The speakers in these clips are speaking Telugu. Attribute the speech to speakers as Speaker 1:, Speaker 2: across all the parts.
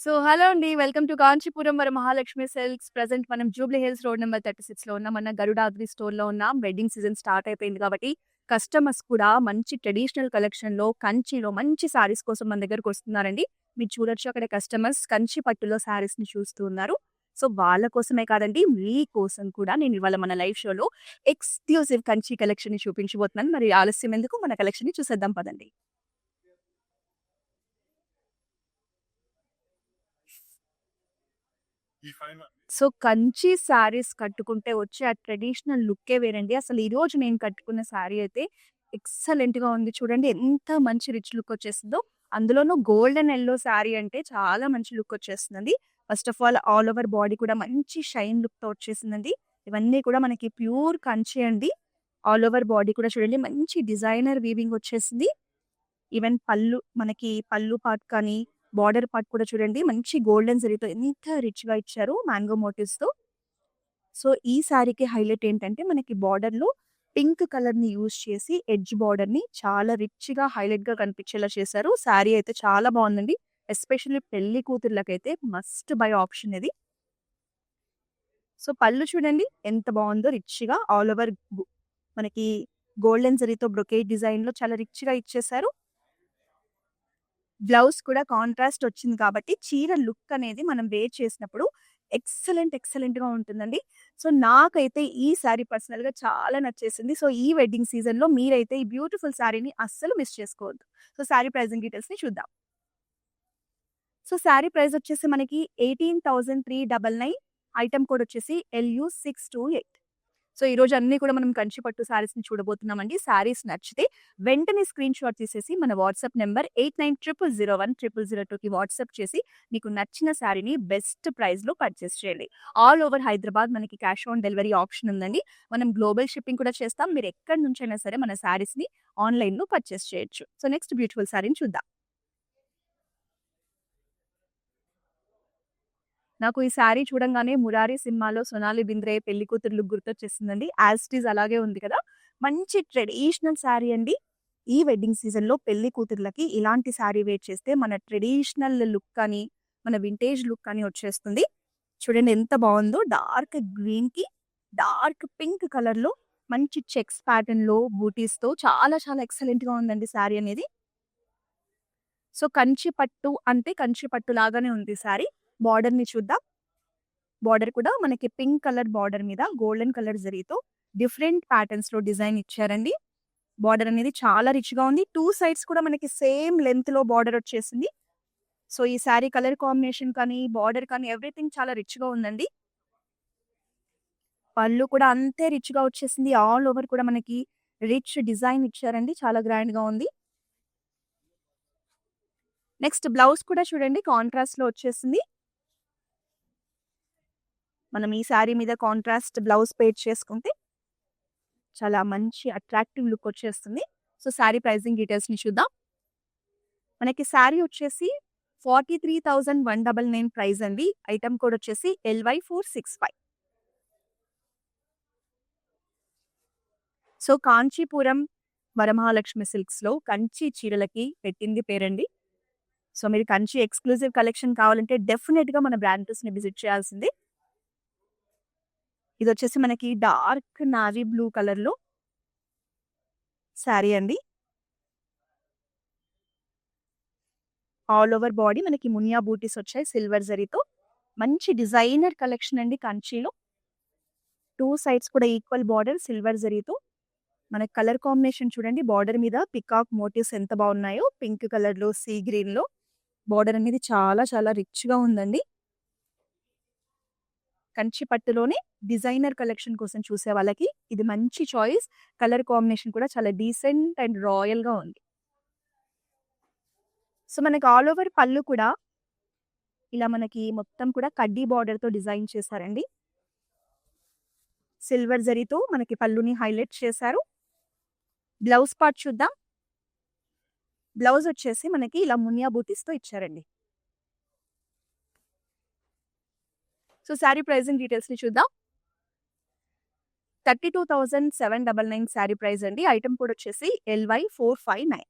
Speaker 1: హలో అండి. Welcome to Kanchipuram Mahalakshmi silks. Present మనం జూబ్లీ హిల్స్ రోడ్ నంబర్ 36లో ఉన్నాం. మన గరుడాద్రి స్టోర్‌లో ఉన్నాం. వెడ్డింగ్ సీజన్ స్టార్ట్ అయిపోయింది కాబట్టి కస్టమర్స్ కూడా మంచి ట్రెడిషనల్ కలెక్షన్‌లో కంచిలో మంచి సారీస్ కోసం మన దగ్గరకొస్తున్నారండి. మీరు చూడొచ్చు అక్కడ కస్టమర్స్ కంచి పట్టులో సారీస్‌ని చూస్తూ ఉన్నారు. వాళ్ళ కోసమే కాదండి, మీ కోసం కూడా నేను ఇవాళ మన లైవ్ షోలో ఎక్స్‌క్లూజివ్ కంచి కలెక్షన్‌ని చూపించబోతున్నాను. మరి ఆలస్యం ఎందుకు, మన కలెక్షన్‌ని చూసేద్దాం పదండి. కంచి శారీస్ కట్టుకుంటే వచ్చే ఆ ట్రెడిషనల్ లుక్కే వేరండి. అసలు ఈరోజు నేను కట్టుకున్న శారీ అయితే ఎక్సలెంట్‌గా ఉంది. చూడండి ఎంత మంచి రిచ్ లుక్ వచ్చేసిందో. అందులోనూ గోల్డెన్ యెల్లో శారీ అంటే చాలా మంచి లుక్ వచ్చేస్తుందండి. First of all over body కూడా మంచి షైన్ లుక్‌తో వచ్చేసిందండి. ఇవన్నీ కూడా మనకి ప్యూర్ కంచి అండి. ఆల్ ఓవర్ బాడీ కూడా చూడండి మంచి డిజైనర్ వీవింగ్ వచ్చేసింది. ఈవెన్ పళ్ళు పార్ట్ కానీ, బార్డర్ పార్ట్ కూడా చూడండి మంచి గోల్డెన్ జరీతో ఎంత రిచ్‌గా ఇచ్చారు మ్యాంగో మోటివ్స్‌తో. ఈ సారీకి హైలైట్ ఏంటంటే మనకి బార్డర్‌లో పింక్ కలర్‌ని యూజ్ చేసి ఎడ్జ్ బార్డర్‌ని చాలా రిచ్‌గా, హైలైట్‌గా కనిపించేలా చేశారు. సారీ అయితే చాలా బావుందండి. ఎస్పెషల్లీ పెళ్లి కూతుర్లకైతే మస్ట్ బై ఆప్షన్ ఇది. పళ్ళు చూడండి ఎంత బావుందో రిచ్‌గా ఆల్ ఓవర్ మనకి గోల్డెన్ జరీతో బ్రొకేట్ డిజైన్‌లో చాలా రిచ్‌గా ఇచ్చేశారు. బ్లౌజ్ కూడా కాంట్రాస్ట్ వచ్చింది కాబట్టి చీర లుక్ అనేది మనం వేర్ చేసినప్పుడు ఎక్సలెంట్‌గా ఉంటుందండి. నాకైతే ఈ సారీ పర్సనల్‌గా చాలా నచ్చేసింది. ఈ వెడ్డింగ్ సీజన్‌లో మీరైతే ఈ బ్యూటిఫుల్ సారీని అస్సలు మిస్ చేసుకోవద్దు. సారీ ప్రైజింగ్ డీటెయిల్స్‌ని చూద్దాం. సారీ ప్రైస్ వచ్చేసి మనకి 18,399. ఐటెమ్ కోడ్ వచ్చేసి LU628. ఈరోజు అన్నీ కూడా మనం కంచి పట్టు సారీస్‌ని చూడబోతున్నామండి. సారీస్ నచ్చితే వెంటనే స్క్రీన్ షాట్ తీసేసి మన వాట్సాప్ నంబర్ 8900010002కి వాట్సాప్ చేసి మీకు నచ్చిన సారీని బెస్ట్ ప్రైస్‌లో పర్చేస్ చేయండి. ఆల్ ఓవర్ హైదరాబాద్ మనకి క్యాష్ ఆన్ డెలివరీ ఆప్షన్ ఉందండి. మనం గ్లోబల్ షిప్పింగ్ కూడా చేస్తాం. మీరు ఎక్కడి నుంచైనా సరే మన సారీస్‌ని ఆన్‌లైన్‌లో పర్చేస్ చేయొచ్చు. నెక్స్ట్ బ్యూటిఫుల్ సారీని చూద్దాం. నాకు ఈ శారీ చూడంగానే 'మురారి' సినిమాలో సోనాలి బింద్రే పెళ్లి కూతురు లుక్ గుర్తొచ్చేసిందండి. యాజ్ ఇట్ ఈజ్ అలాగే ఉంది కదా! మంచి ట్రెడిషనల్ శారీ అండి. ఈ వెడ్డింగ్ సీజన్‌లో పెళ్లి కూతుర్లకి ఇలాంటి శారీ వేర్ చేస్తే మన ట్రెడిషనల్ లుక్ కానీ, మన వింటేజ్ లుక్ కానీ వచ్చేస్తుంది. చూడండి ఎంత బావుందో. డార్క్ గ్రీన్‌కి డార్క్ పింక్ కలర్‌లో మంచి చెక్స్ ప్యాటర్న్‌లో బూటీస్‌తో చాలా ఎక్సలెంట్‌గా ఉందండి శారీ అనేది. కంచి పట్టు అంటే కంచి పట్టు లాగానే ఉంది శారీ. బార్డర్‌ని చూద్దాం. బార్డర్ కూడా మనకి పింక్ కలర్ బార్డర్ మీద గోల్డెన్ కలర్ జరీతో డిఫరెంట్ ప్యాటర్న్స్‌లో డిజైన్ ఇచ్చారండి. బార్డర్ అనేది చాలా రిచ్‌గా ఉంది. 2 సైడ్స్ కూడా మనకి సేమ్ లెంగ్త్‌లో బార్డర్ వచ్చేసింది. ఈ శారీ కలర్ కాంబినేషన్ కానీ, బార్డర్ కానీ ఎవ్రీథింగ్ చాలా రిచ్‌గా ఉందండి. పళ్ళు కూడా అంతే రిచ్‌గా వచ్చేసింది. ఆల్ ఓవర్ కూడా మనకి రిచ్ డిజైన్ ఇచ్చారండి. చాలా గ్రాండ్‌గా ఉంది. నెక్స్ట్ బ్లౌజ్ కూడా చూడండి కాంట్రాస్ట్‌లో వచ్చేసింది. మనం ఈ శారీ మీద కాంట్రాస్ట్ బ్లౌజ్ పేర్ చేసుకుంటే చాలా మంచి అట్రాక్టివ్ లుక్ వచ్చేస్తుంది. శారీ ప్రైజింగ్ డీటెయిల్స్‌ని చూద్దాం. మనకి శారీ వచ్చేసి 43,199 ప్రైస్ అండి. ఐటెమ్ కోడ్ వచ్చేసి LY465. కాంచీపురం వరమహాలక్ష్మి సిల్క్స్‌లో కంచి చీరలకి పెట్టింది పేరండి. మీరు కంచి ఎక్స్‌క్లూజివ్ కలెక్షన్ కావాలంటే డెఫినిట్‌గా మన బ్రాంచెస్‌ని విజిట్ చేయాల్సిందే. ఇదొచ్చేసి మనకి డార్క్ నావీ బ్లూ కలర్‌లో శారీ అండి. ఆల్ ఓవర్ బాడీ మనకి మునియా బూటీస్ వచ్చాయి సిల్వర్ జరీతో. మంచి డిజైనర్ కలెక్షన్ అండి కంచిలో. 2 సైడ్స్ కూడా ఈక్వల్ బార్డర్ సిల్వర్ జరీతో. మనకి కలర్ కాంబినేషన్ చూడండి బార్డర్ మీద పికాక్ మోటివ్స్ ఎంత బాగున్నాయో. పింక్ కలర్‌లో, సీ గ్రీన్‌లో బార్డర్ అనేది చాలా రిచ్‌గా ఉందండి. కంచి పట్టులోనే డిజైనర్ కలెక్షన్ కోసం చూసే వాళ్ళకి ఇది మంచి చాయిస్. కలర్ కాంబినేషన్ కూడా చాలా డీసెంట్ అండ్ రాయల్‌గా ఉంది. మనకి ఆల్ ఓవర్ పళ్ళు కూడా ఇలా మనకి మొత్తం కూడా కడ్డీ బార్డర్‌తో డిజైన్ చేశారండి. సిల్వర్ జరీతో మనకి పళ్ళుని హైలైట్ చేశారు. బ్లౌజ్ పార్ట్ చూద్దాం. బ్లౌజ్ వచ్చేసి మనకి ఇలా మునియా బూటీస్‌తో ఇచ్చారండి. శారీ ప్రైజింగ్ డీటెయిల్స్‌ని చూద్దాం. 32,799 శారీ ప్రైస్ అండి. ఐటెమ్ కోడ్ వచ్చేసి LY459.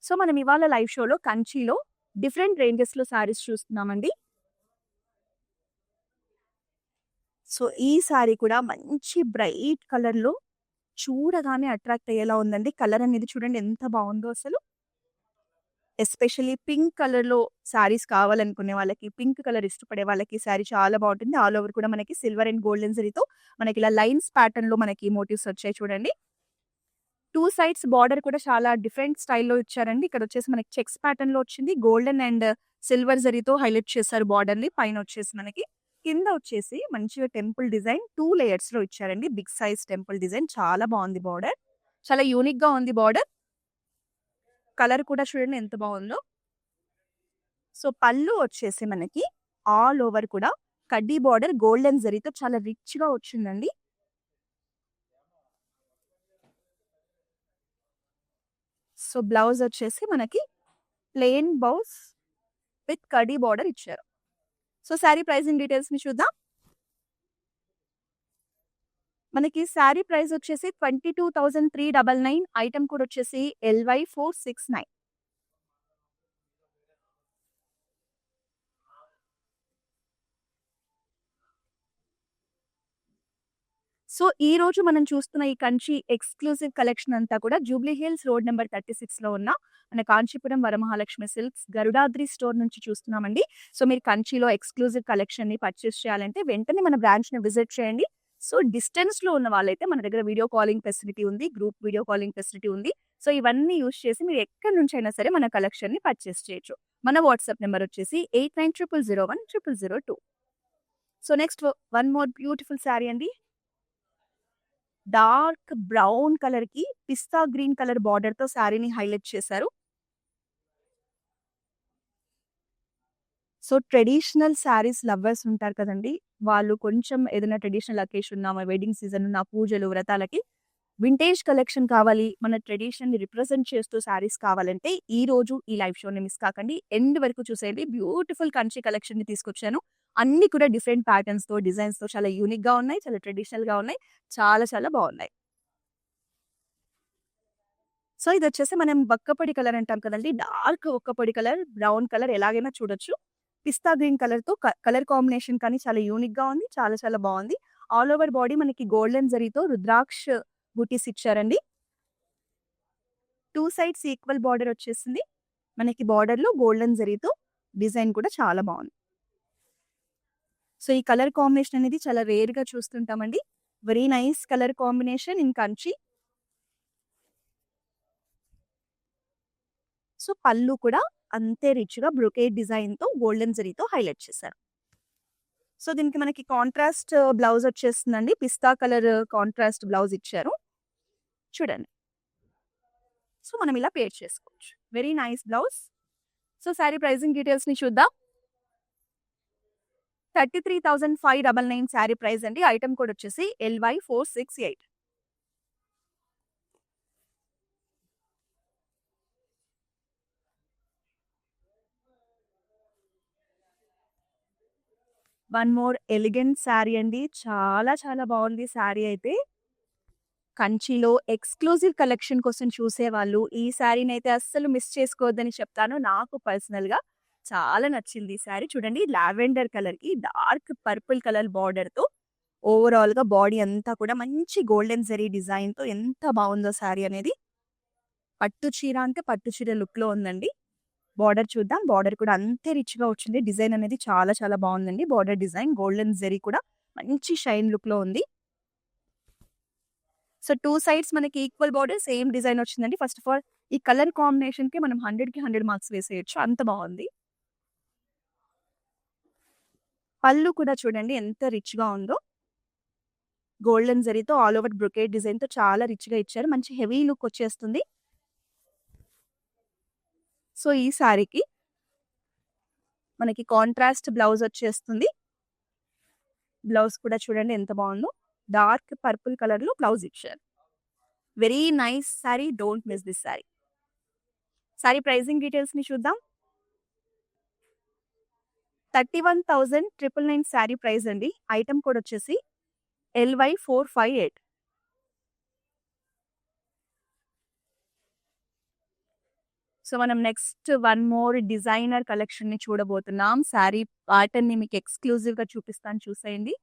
Speaker 1: సో, మనం ఇవాళ లైవ్ షోలో కంచిలో డిఫరెంట్ రేంజెస్‌లో శారీస్ చూస్తున్నామండి. సో, ఈ శారీ కూడా మంచి బ్రైట్ కలర్‌లో చూడగానే అట్రాక్ట్ అయ్యేలా ఉందండి. కలర్ అనేది చూడండి ఎంత బావుందో అసలు. ఎస్పెషల్లీ పింక్ కలర్‌లో శారీస్ కావాలనుకునే వాళ్ళకి, పింక్ కలర్ ఇష్టపడే వాళ్ళకి ఈ శారీ చాలా బావుంటుంది. ఆల్ ఓవర్ కూడా మనకి సిల్వర్ అండ్ గోల్డెన్ జరీతో మనకిలా లైన్స్ ప్యాటర్న్‌లో మనకి మోటివ్స్ వచ్చాయి చూడండి. 2 సైడ్స్ బార్డర్ కూడా చాలా డిఫరెంట్ స్టైల్‌లో ఇచ్చారండి. ఇక్కడొచ్చేసి మనకి చెక్స్ ప్యాటర్న్‌లో వచ్చింది. గోల్డెన్ అండ్ సిల్వర్ జరీతో హైలైట్ చేశారు బార్డర్‌ని. పైనొచ్చేసి మనకి కింద వచ్చేసి మంచిగా టెంపుల్ డిజైన్ 2 లేయర్స్‌లో ఇచ్చారండి. బిగ్ సైజ్ టెంపుల్ డిజైన్ చాలా బావుంది బార్డర్. చాలా యూనిక్‌గా ఉంది బార్డర్. కలర్ కూడా చూడండి ఎంత బావుందో. సో, పళ్ళు వచ్చేసి మనకి ఆల్ ఓవర్ కూడా కడ్డీ బార్డర్ గోల్డెన్ జరీతో చాలా రిచ్‌గా వచ్చిందండి. సో, బ్లౌజ్ వచ్చేసి మనకి ప్లెయిన్ బ్లౌజ్ విత్ కడ్డీ బార్డర్ ఇచ్చారు. సో, శారీ ప్రైజింగ్ డీటెయిల్స్‌ని చూద్దాం. మనకి శారీ ప్రైస్ వచ్చేసి 22,399 ఐటెమ్ కోడ్ వచ్చేసి LY469. సో, ఈ రోజు మనం చూస్తున్న ఈ కంచి ఎక్స్‌క్లూజివ్ కలెక్షన్ అంతా కూడా జూబ్లీ హిల్స్ రోడ్ నంబర్ 36లో ఉన్న మన కాంచీపురం వరమహాలక్ష్మి సిల్క్స్ గరుడాద్రి స్టోర్ నుంచి చూస్తున్నామండి. సో, మీరు కంచిలో ఎక్స్‌క్లూజివ్ కలెక్షన్‌ని పర్చేస్ చేయాలంటే వెంటనే మన బ్రాంచ్‌ని విజిట్ చేయండి. సో, డిస్టెన్స్‌లో ఉన్న వాళ్ళైతే మన దగ్గర వీడియో కాలింగ్ ఫెసిలిటీ ఉంది. గ్రూప్ వీడియో కాలింగ్ ఫెసిలిటీ ఉంది. సో, ఇవన్నీ యూజ్ చేసి మీరు ఎక్కడి నుంచైనా సరే మన కలెక్షన్‌ని పర్చేస్ చేయొచ్చు. మన వాట్సాప్ నంబర్ వచ్చేసి 8900010002. So, next one more beautiful sari అండి. డార్క్ బ్రౌన్ కలర్‌కి పిస్తా గ్రీన్ కలర్ బార్డర్‌తో శారీని హైలైట్ చేశారు. సో, ట్రెడిషనల్ శారీస్ లవర్స్ ఉంటారు కదండీ! వాళ్ళు కొంచెం ఏదైనా ట్రెడిషనల్ అకేషన్ ఉన్న, వెడ్డింగ్ సీజన్ ఉన్న, పూజలు, వ్రతాలకి వింటేజ్ కలెక్షన్ కావాలి, మన ట్రెడిషన్‌ని రిప్రజెంట్ చేస్తూ శారీస్ కావాలంటే ఈరోజు ఈ లైవ్ షోని మిస్ కాకండి. ఎండ్ వరకు చూసేయండి. బ్యూటిఫుల్ కంచి కలెక్షన్‌ని తీసుకొచ్చాను. అన్నీ కూడా డిఫరెంట్ ప్యాటర్న్స్‌తో, డిజైన్స్‌తో చాలా యూనిక్‌గా ఉన్నాయి. చాలా ట్రెడిషనల్‌గా ఉన్నాయి. చాలా చాలా బావున్నాయి. సో, ఇదొచ్చేసి మనం వక్కపొడి కలర్ అంటాం కదండీ! డార్క్ వక్కపొడి కలర్, బ్రౌన్ కలర్ ఎలాగైనా చూడొచ్చు. పిస్తా గ్రీన్ కలర్‌తో కలర్ కాంబినేషన్ కానీ చాలా యూనిక్‌గా ఉంది. చాలా చాలా బావుంది. ఆల్ ఓవర్ బాడీ మనకి గోల్డెన్ జరీతో రుద్రాక్ష బూటీస్ ఇచ్చారండి. 2 సైడ్స్ ఈక్వల్ బార్డర్ వచ్చేసింది. మనకి బార్డర్‌లో గోల్డెన్ జరీతో డిజైన్ కూడా చాలా బావుంది. సో, ఈ కలర్ కాంబినేషన్ అనేది చాలా రేర్‌గా చూస్తుంటామండి. Very nice colour combination in Kanchi. So, పళ్ళు కూడా అంతే రిచ్‌గా బ్రొకేడ్ డిజైన్‌తో గోల్డెన్ జరీతో హైలైట్ చేశారు. సో, దీనికి మనకి కాంట్రాస్ట్ బ్లౌజ్ వచ్చేస్తుందండి. పిస్తా కలర్ కాంట్రాస్ట్ బ్లౌజ్ ఇచ్చారు. చూడండి. సో, మనం ఇలా పేర్ చేసుకోవచ్చు. Very nice blouse. So, sari pricing డీటెయిల్స్‌ని చూద్దాం. 33,599 శారీ ప్రైస్ అండి. ఐటెమ్ కోడ్ వచ్చేసి LY468. One more elegant sari అండి. చాలా చాలా బావుంది శారీ అయితే. కంచిలో ఎక్స్‌క్లూజివ్ కలెక్షన్ కోసం చూసేవాళ్ళు ఈ శారీనైతే అస్సలు మిస్ చేసుకోవద్దని చెప్తాను. నాకు పర్సనల్‌గా చాలా నచ్చింది ఈ శారీ. చూడండి లావెండర్ కలర్‌కి డార్క్ పర్పుల్ కలర్ బార్డర్‌తో ఓవరాల్‌గా బాడీ అంతా కూడా మంచి గోల్డెన్ జరీ డిజైన్‌తో ఎంత బావుందో శారీ అనేది. పట్టు చీర అంటే పట్టు చీర లుక్‌లో ఉందండి. బార్డర్ చూద్దాం. బార్డర్ కూడా అంతే రిచ్‌గా వచ్చింది. డిజైన్ అనేది చాలా చాలా బావుందండి. బార్డర్ డిజైన్ గోల్డెన్ జరీ కూడా మంచి షైన్ లుక్‌లో ఉంది. సో, 2 సైడ్స్ మనకి ఈక్వల్ బార్డర్ సేమ్ డిజైన్ వచ్చిందండి. ఫస్ట్ ఆఫ్ ఆల్ ఈ కలర్ కాంబినేషన్‌కి మనం 100కి 100 మార్క్స్ వేసేయొచ్చు. అంత బావుంది. పళ్ళు కూడా చూడండి ఎంత రిచ్‌గా ఉందో. గోల్డెన్ జరీతో ఆల్ ఓవర్ బ్రొకేడ్ డిజైన్‌తో చాలా రిచ్‌గా ఇచ్చారు. మంచి హెవీ లుక్ వచ్చేస్తుంది. సో, ఈ శారీకి మనకి కాంట్రాస్ట్ బ్లౌజ్ వచ్చేస్తుంది. బ్లౌజ్ కూడా చూడండి ఎంత బావుందో. డార్క్ పర్పుల్ కలర్‌లో బ్లౌజ్ ఇచ్చారు. Very nice sari. Don't miss this sari. Sari pricing డీటెయిల్స్‌ని చూద్దాం. 31,999 శారీ ప్రైస్ అండి. ఐటెమ్ కోడ్ వచ్చేసి LY458. సో, మనం నెక్స్ట్ వన్ మోర్ డిజైనర్ కలెక్షన్‌ని చూడబోతున్నాం. శారీ ప్యాటర్న్‌ని మీకు ఎక్స్‌క్లూజివ్‌గా చూపిస్తాను చూసేయండి.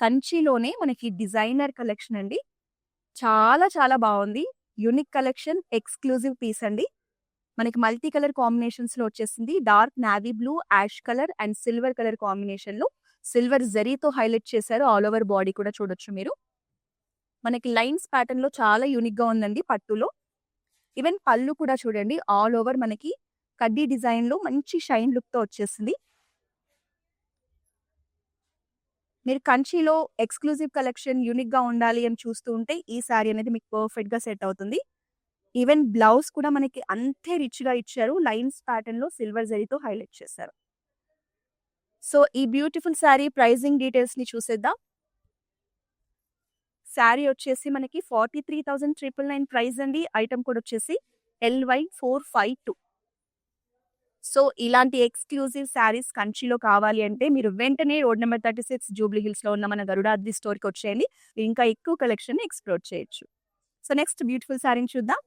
Speaker 1: కంచిలోనే మనకి డిజైనర్ కలెక్షన్ అండి. చాలా చాలా బావుంది. యూనిక్ కలెక్షన్, ఎక్స్‌క్లూజివ్ పీస్ అండి. మనకి మల్టీ కలర్ కాంబినేషన్స్‌లో వచ్చేసింది. Dark navy blue, ash colour and silver colour కాంబినేషన్‌లో సిల్వర్ జరీతో హైలైట్ చేశారు. ఆల్ ఓవర్ బాడీ కూడా చూడొచ్చు మీరు. మనకి లైన్స్ ప్యాటర్న్‌లో చాలా యూనిక్‌గా ఉందండి పట్టులో. ఈవెన్ పళ్ళు కూడా చూడండి ఆల్ ఓవర్ మనకి కడ్డీ డిజైన్‌లో మంచి షైన్ లుక్‌తో వచ్చేసింది. మీరు కంచిలో ఎక్స్‌క్లూజివ్ కలెక్షన్ యూనిక్‌గా ఉండాలి అని చూస్తూ ఉంటే ఈ సారీ అనేది మీకు పర్ఫెక్ట్‌గా సెట్ అవుతుంది. ఈవెన్ బ్లౌజ్ కూడా మనకి అంతే రిచ్‌గా ఇచ్చారు. లైన్స్ ప్యాటర్న్‌లో సిల్వర్ జరీతో హైలైట్ చేశారు. సో, ఈ బ్యూటిఫుల్ సారీ ప్రైజింగ్ డీటెయిల్స్‌ని చూసేద్దాం. సారీ వచ్చేసి మనకి 43,999 ప్రైస్ అండి. ఐటెమ్ కోడ్ వచ్చేసి LY452. సో, ఇలాంటి ఎక్స్‌క్లూజివ్ సారీస్ కంచిలో కావాలి అంటే మీరు వెంటనే రోడ్ నంబర్ 36 జూబ్లీ హిల్స్‌లో ఉన్న మన గరుడాద్రి స్టోర్‌కి వచ్చేయండి. ఇంకా ఎక్కువ కలెక్షన్‌ని ఎక్స్‌ప్లోర్ చేయొచ్చు. సో, నెక్స్ట్ బ్యూటిఫుల్ సారీని చూద్దాం.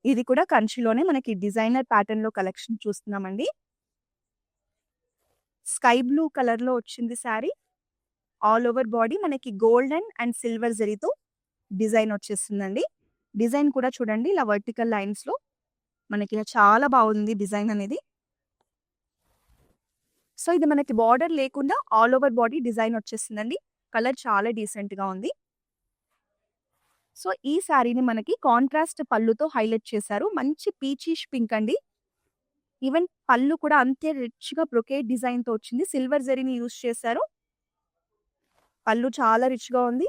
Speaker 1: ఇది కూడా కంచిలోనే మనకి డిజైనర్ ప్యాటర్న్‌లో కలెక్షన్ చూస్తున్నామండి. స్కై బ్లూ కలర్‌లో వచ్చింది సారీ. ఆల్ ఓవర్ బాడీ మనకి గోల్డెన్ అండ్ సిల్వర్ జరీతో డిజైన్ వచ్చేస్తుందండి. డిజైన్ కూడా చూడండి ఇలా వర్టికల్ లైన్స్‌లో మనకి ఇలా చాలా బాగుంది డిజైన్ అనేది. సో, ఇది మనకి బార్డర్ లేకుండా ఆల్ ఓవర్ బాడీ డిజైన్ వచ్చేసిందండి. కలర్ చాలా డీసెంట్‌గా ఉంది. సో, ఈ సారీని మనకి కాంట్రాస్ట్ పళ్ళుతో హైలైట్ చేశారు. మంచి పీచిష్ పింక్ అండి. ఈవెన్ పళ్ళు కూడా అంతే రిచ్‌గా బ్రొకేట్ డిజైన్‌తో వచ్చింది. సిల్వర్ జరీని యూజ్ చేశారు. పళ్ళు చాలా రిచ్‌గా ఉంది.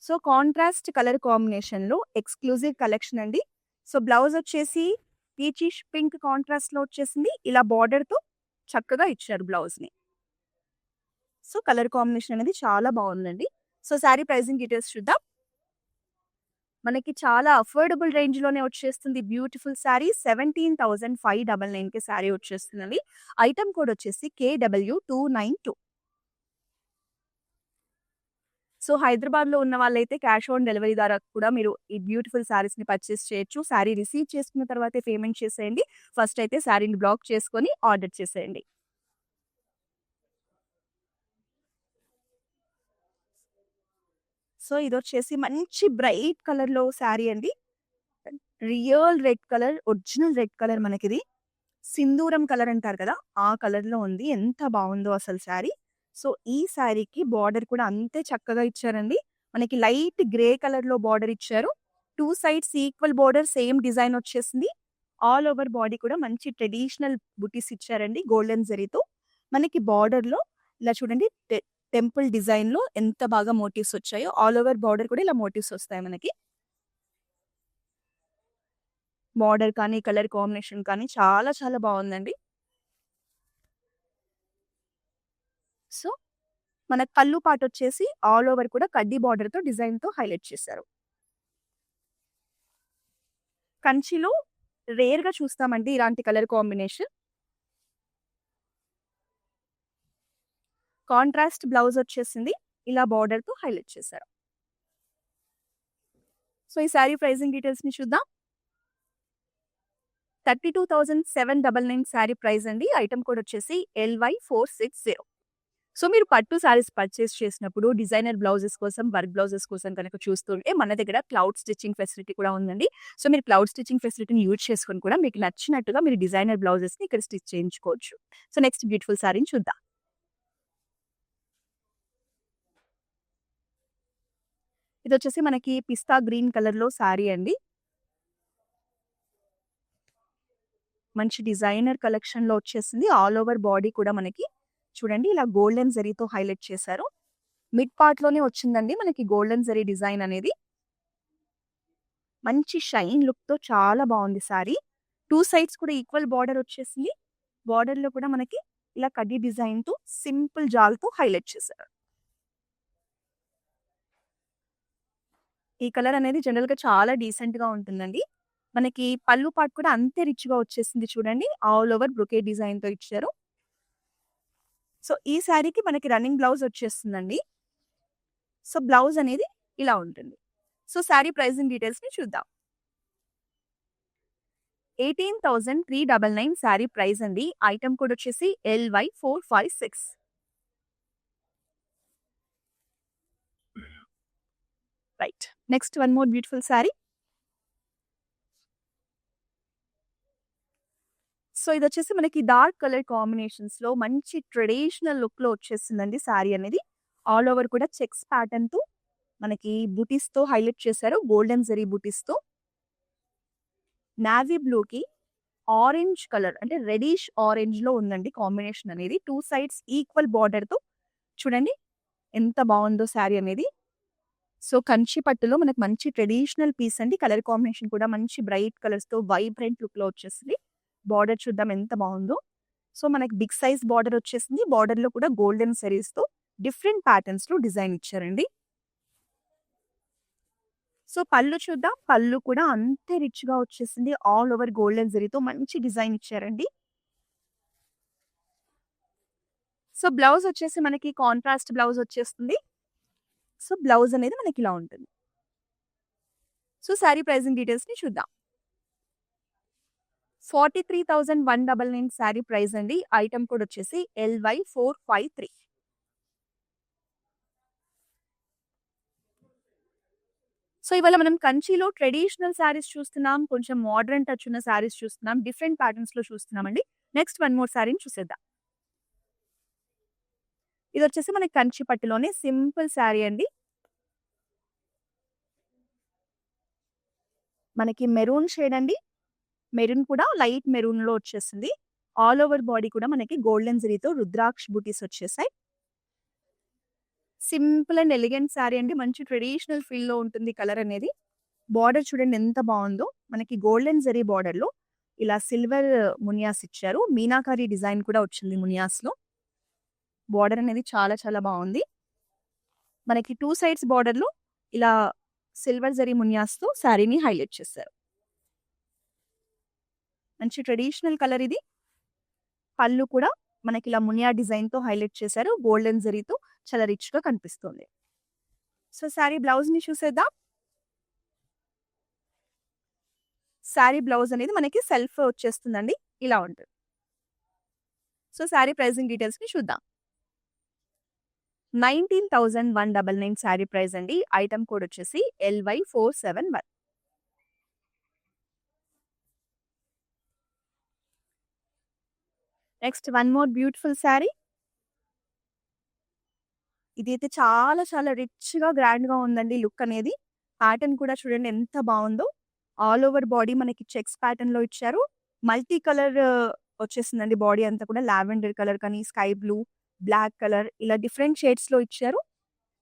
Speaker 1: సో, కాంట్రాస్ట్ కలర్ కాంబినేషన్‌లో ఎక్స్‌క్లూజివ్ కలెక్షన్ అండి. సో, బ్లౌజ్ వచ్చేసి పీచిష్ పింక్ కాంట్రాస్ట్‌లో వచ్చేసింది. ఇలా బార్డర్‌తో చక్కగా ఇచ్చారు బ్లౌజ్‌ని. సో, కలర్ కాంబినేషన్ అనేది చాలా బావుందండి. సో, సారీ ప్రైజింగ్ డీటెయిల్స్ చూద్దాం. మనకి చాలా అఫోర్డబుల్ రేంజ్‌లోనే వచ్చేస్తుంది. బ్యూటిఫుల్ సారీ 17,599కి సారీ వచ్చేస్తుందండి. ఐటెమ్ కోడ్ వచ్చేసి KW292. సో, హైదరాబాద్‌లో ఉన్న వాళ్ళైతే క్యాష్ ఆన్ డెలివరీ ద్వారా కూడా మీరు ఈ బ్యూటిఫుల్ సారీస్‌ని పర్చేస్ చేయొచ్చు. సారీ రిసీవ్ చేసుకున్న తర్వాతే పేమెంట్ చేసేయండి. ఫస్ట్ అయితే సారీని బ్లాక్ చేసుకొని ఆర్డర్ చేసేయండి. సో, ఇదొచ్చేసి మంచి బ్రైట్ కలర్‌లో సారీ అండి. Real red colour, original red colour మనకిది. సింధూరం కలర్ అంటారు కదా! ఆ కలర్‌లో ఉంది. ఎంత బావుందో అసలు సారీ. సో, ఈ సారీకి బార్డర్ కూడా అంతే చక్కగా ఇచ్చారండి. మనకి లైట్ గ్రే కలర్‌లో బార్డర్ ఇచ్చారు. 2 sides equal border same design వచ్చేసింది. ఆల్ ఓవర్ బాడీ కూడా మంచి ట్రెడిషనల్ బుటీస్ ఇచ్చారండి గోల్డెన్ జరీతో. మనకి బార్డర్‌లో ఇలా చూడండి టెంపుల్ డిజైన్‌లో ఎంత బాగా మోటివ్స్ వచ్చాయో ఆల్ ఓవర్ బార్డర్ కూడా ఇలా మోటివ్స్ వస్తాయి మనకి. బార్డర్ కానీ, కలర్ కాంబినేషన్ కానీ చాలా చాలా బావుందండి. సో, మన కల్లు పాటొచ్చేసి ఆల్ ఓవర్ కూడా కడ్డీ బార్డర్‌తో డిజైన్‌తో హైలైట్ చేశారు. కంచిలో రేర్‌గా చూస్తామండి ఇలాంటి కలర్ కాంబినేషన్. కాంట్రాస్ట్ బ్లౌజ్ వచ్చేసింది. ఇలా బార్డర్‌తో హైలైట్ చేశారు. సో, ఈ సారీ ప్రైజింగ్ డీటెయిల్స్‌ని చూద్దాం. 32,799 సారీ ప్రైస్ అండి. ఐటెమ్ కోడ్ వచ్చేసి LY460. సో, మీరు పట్టు సారీస్ పర్చేస్ చేసినప్పుడు డిజైనర్ బ్లౌజెస్ కోసం, వర్క్ బ్లౌజెస్ కోసం కనుక చూస్తుంటే మన దగ్గర క్లౌడ్ స్టిచ్చింగ్ ఫెసిలిటీ కూడా ఉందండి. సో, మీరు క్లౌడ్ స్టిచ్చింగ్ ఫెసిలిటీని యూజ్ చేసుకొని కూడా మీకు నచ్చినట్టుగా మీరు డిజైనర్ బ్లౌజెస్‌ని ఇక్కడ స్టిచ్ చేయించుకోవచ్చు. సో, నెక్స్ట్ బ్యూటిఫుల్ సారీని చూద్దాం. ఇదొచ్చేసి మనకి పిస్తా గ్రీన్ కలర్‌లో సారీ అండి. మంచి డిజైనర్ కలెక్షన్‌లో వచ్చేసింది. ఆల్ ఓవర్ బాడీ కూడా మనకి చూడండి ఇలా గోల్డెన్ జరీతో హైలైట్ చేశారు. మిడ్ పార్ట్‌లోనే వచ్చిందండి మనకి గోల్డెన్ జరీ డిజైన్ అనేది. మంచి షైన్ లుక్‌తో చాలా బావుంది సారీ. 2 సైడ్స్ కూడా ఈక్వల్ బార్డర్ వచ్చేసింది. బార్డర్‌లో కూడా మనకి ఇలా కడ్డీ డిజైన్‌తో సింపుల్ జాల్‌తో హైలైట్ చేశారు. ఈ కలర్ అనేది జనరల్‌గా చాలా డీసెంట్‌గా ఉంటుందండి. మనకి పళ్ళు పార్ట్ కూడా అంతే రిచ్‌గా వచ్చేసింది చూడండి. ఆల్ ఓవర్ బ్రొకేట్ డిజైన్‌తో ఇచ్చారు. సో, ఈ సారీకి మనకి రన్నింగ్ బ్లౌజ్ వచ్చేస్తుందండి. సో, బ్లౌజ్ అనేది ఇలా ఉంటుంది. సో శారీ ప్రైజింగ్ డీటెయిల్స్ ని చూద్దాం. 18,399 శారీ ప్రైస్ అండి. ఐటమ్ కోడ్ వచ్చేసి LY456. Right. Next one more beautiful sari. So ఇదొచ్చేసి మనకి డార్క్ కలర్ కాంబినేషన్స్ లో మంచి ట్రెడిషనల్ లుక్ లో వచ్చేసిందండి శారీ అనేది. ఆల్ ఓవర్ కూడా చెక్స్ ప్యాటర్న్ తో మనకి బూటీస్ తో హైలైట్ చేశారు. గోల్డెన్ జరీ బూటీస్ తో నావీ బ్లూ కి ఆరెంజ్ కలర్ అంటే రెడిష్ ఆరెంజ్ లో ఉందండి కాంబినేషన్ అనేది. 2 సైడ్స్ ఈక్వల్ బార్డర్ తో చూడండి ఎంత బాగుందో శారీ అనేది. సో కంచి పట్టులో మనకు మంచి ట్రెడిషనల్ పీస్ అండి. కలర్ కాంబినేషన్ కూడా మంచి బ్రైట్ కలర్స్ తో వైబ్రెంట్ లుక్ లో వచ్చేసింది. బార్డర్ చూద్దాం ఎంత బాగుందో. సో మనకి బిగ్ సైజ్ బార్డర్ వచ్చేసింది. బార్డర్ లో కూడా గోల్డెన్ సెరీస్ తో డిఫరెంట్ ప్యాటర్న్స్ లో డిజైన్ ఇచ్చారండి. సో పళ్ళు చూద్దాం. పళ్ళు కూడా అంతే రిచ్ గా వచ్చేసింది. ఆల్ ఓవర్ గోల్డెన్ జరీతో మంచి డిజైన్ ఇచ్చారండి. సో బ్లౌజ్ వచ్చేసి మనకి కాంట్రాస్ట్ బ్లౌజ్ వచ్చేస్తుంది. సో బ్లౌజ్ అనేది మనకి ఇలా ఉంటుంది. సో శారీ ప్రైజింగ్ డీటెయిల్స్ ని చూద్దాం. 43,199 శారీ ప్రైస్ అండి. ఐటమ్ కోడ్ వచ్చేసి LY453. సో ఇవాళ మనం కంచిలో ట్రెడిషనల్ శారీస్ చూస్తున్నాం. కొంచెం మోడర్న్ టచ్ ఉన్న శారీస్ చూస్తున్నాం. డిఫరెంట్ ప్యాటర్న్స్ లో చూస్తున్నామండి. నెక్స్ట్ వన్ మోర్ శారీని చూసేద్దాం. ఇది వచ్చేసి మనకి కంచి పట్టులోనే సింపుల్ శారీ అండి. మనకి మెరూన్ షేడ్ అండి. మెరూన్ కూడా లైట్ మెరూన్ లో వచ్చేసింది. ఆల్ ఓవర్ బాడీ కూడా మనకి గోల్డెన్ జరీతో రుద్రాక్ష బూటీస్ వచ్చేసాయి. సింపుల్ అండ్ ఎలిగెంట్ శారీ అండి. మంచి ట్రెడిషనల్ ఫీల్ లో ఉంటుంది కలర్ అనేది. బార్డర్ చూడండి ఎంత బాగుందో. మనకి గోల్డెన్ జరీ బార్డర్ లో ఇలా సిల్వర్ మునియాస్ ఇచ్చారు. మీనాకారి డిజైన్ కూడా వచ్చింది మునియాస్ లో. బార్డర్ అనేది చాలా చాలా బాగుంది. మనకి 2 సైడ్స్ బార్డర్ లో ఇలా సిల్వర్ జరీ మునియాస్ తో శారీని హైలైట్ చేశారు. మంచి ట్రెడిషనల్ కలర్ ఇది. పళ్ళు కూడా మనకి ఇలా మునియా డిజైన్ తో హైలైట్ చేశారు. గోల్డెన్ జరీతో చాలా రిచ్ గా కనిపిస్తుంది. సో శారీ బ్లౌజ్ ని చూసేద్దాం. శారీ బ్లౌజ్ అనేది మనకి సెల్ఫ్ వచ్చేస్తుందండి. ఇలా ఉంటుంది. సో శారీ ప్రైజింగ్ డీటెయిల్స్ ని చూద్దాం. 19,199 శారీ ప్రైస్ అండి. ఐటమ్ కోడ్ వచ్చేసి LY471. Next one more beautiful sari. ఇదైతే చాలా చాలా రిచ్ గా గ్రాండ్ గా ఉందండి లుక్ అనేది. ప్యాటర్న్ కూడా చూడండి ఎంత బాగుందో. ఆల్ ఓవర్ బాడీ మనకి చెక్స్ ప్యాటర్న్ లో ఇచ్చారు. మల్టీ కలర్ వచ్చేసిందండి బాడీ అంతా కూడా. లావెండర్ కలర్ కానీ స్కై బ్లూ, బ్లాక్ కలర్ ఇలా డిఫరెంట్ షేడ్స్ లో ఇచ్చారు.